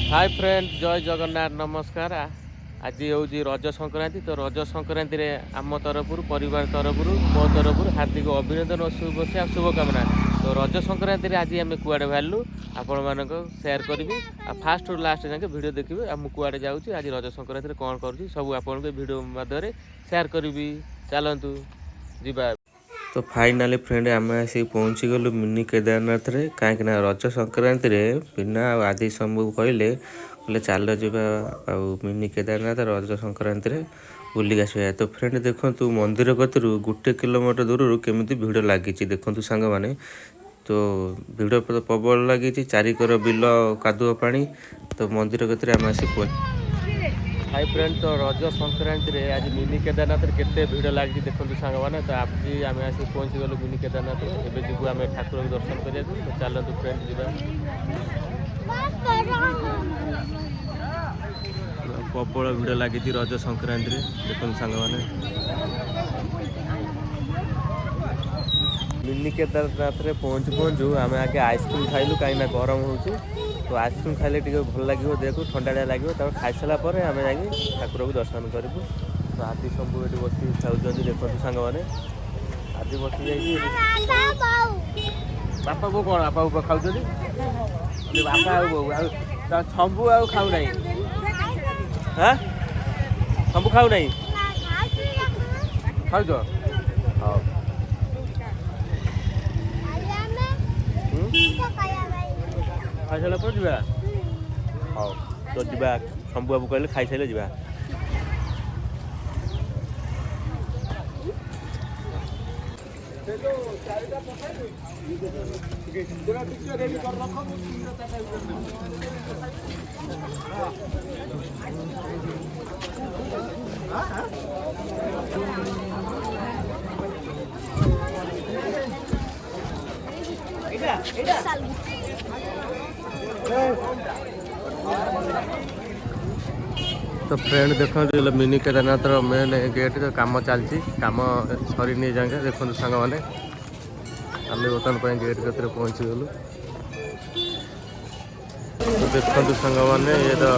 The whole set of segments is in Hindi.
हाय फ्रेंड जय जगन्नाथ नमस्कार आज हूँ रज संक्रांति तो रज संक्रांति रे आम तरफ परिवार तरफ मो तरफ हार्दिक अभिनंदन और शुभेच्छा शुभकामना। तो रज संक्रांति रे आज आम कुआड़े बाहरलु आपण मानक शेयर करी फास्ट लास्ट जाके वीडियो देखिए आम कुआड़े जाऊँ आज रज संक्रांति कौन कर सब आपन वीडियो माध्यम शेयर करी चलतु जीवा। तो फाइनाली फ्रेंड आम आसिक पहुँची गलु मिनी केदारनाथ रे कहीं रज संक्रांति रे बिना आदि शंभु कहले चल जा मिनी केदारनाथ रज संक्रांति रे बुलिक आसा। तो फ्रेंड देखु मंदिर कतरू 1 किलोमीटर दूर केमी भिड़ लगी देखु सांग मैंने तो भिड़ प्रबल लगी चारिकर बिल कादुआ पानी तो मंदिर कतरे आम आसिक हाय फ्रेंड तो रज संक्रांति रे आज मिनी केदारनाथ केते भिड़ लगी देखो सांग मैंने तो आज आम आस पहुँची गलु मिनी केदारनाथ एवं जीव आम ठाकुर दर्शन करा तो चलतु फ्रेंड जीवा। प्रबल भिड़ लगी रज संक्रांति देखो सांग मैंने मिनी केदारनाथ रे पहुँचु पहुँचु आम आगे आइसक्रीम खाइलु कहीं गरम हो तो आइसक्रीम खाइले टे भल लगे देखो ठंडा लगे खाई सारा आम जा ठाकुर को दर्शन करूँ। तो आदि शंभु ये बस खाऊँ देखो सांग मैंने आदि बस बापा बो कौन बापा बो खाऊ बापा बो शंभु आ खाऊ ना हाँ शंभु खाऊ ना खाऊ हाँ खाई सारा पर जा हाँ तो जा शंभु बाबू कहले खाई सारे जा तो फ्रेंड देखो मिनी केदारनाथ मेन गेट काम चलती कम सरी जाए देखो सांग मैंने आम बर्तमान गेट कतर पहुँची गलु। तो देखो सांग मैंने ये तो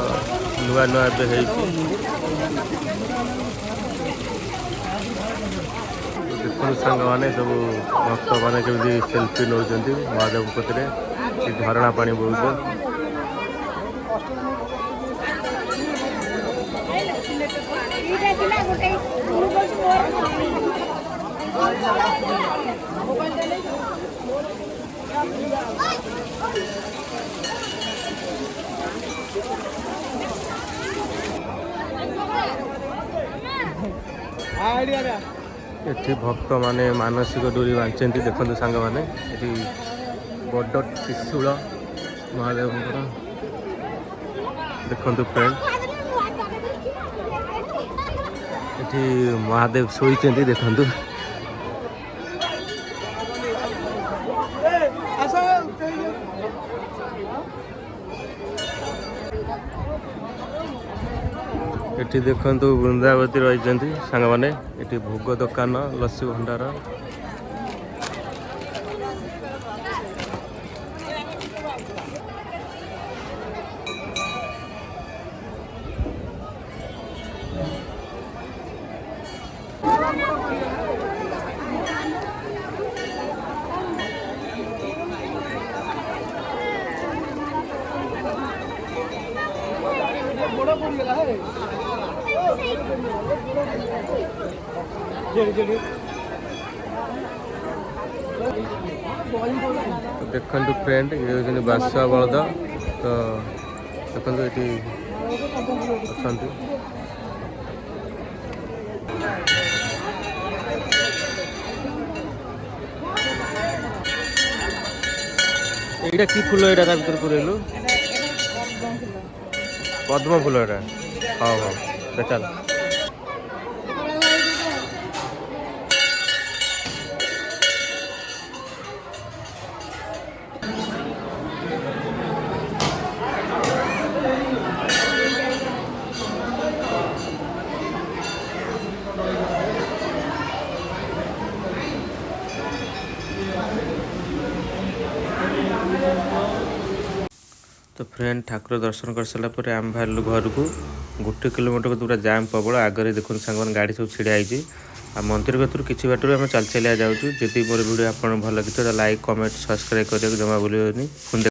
नुआ नुआ देखो सांग मैंने सब भक्त मैंने कमी सेल्फी नौ महादेव कतरे झरणा पानी बोल ये भक्त माने मानसिक डोरी बांधते देखते सांग मैंने बड़ त्रिशूल महादेव देखु फ्रेंड ये महादेव शोचती देखु ये देखु वृंदावती रही सांग मैंने ये भोग दुकान लस्सी भंडार देखु फ्रेंड ये हूँ बादशाह बलद तो देखो ये अच्छा এইটা কি ফুল এটা তার ভিতরে পুরাইলু পদ্ম ফুল এটা হ্যাঁ হ্যাঁ বেচাল तो फ्रेंड ठाकुर दर्शन कर सारा पर आम बाहर घर को 1 किलोमीटर पूरा जाम प्रबल आगे देखो सांग गाड़ी सब छिड़ा होती आ मंदिर भर किसी बाटर आम चल चलिया जाऊँ जदि मोर वीडियो आप भल लगी तो लाइक कमेंट सब्सक्राइब करने जमा भूल।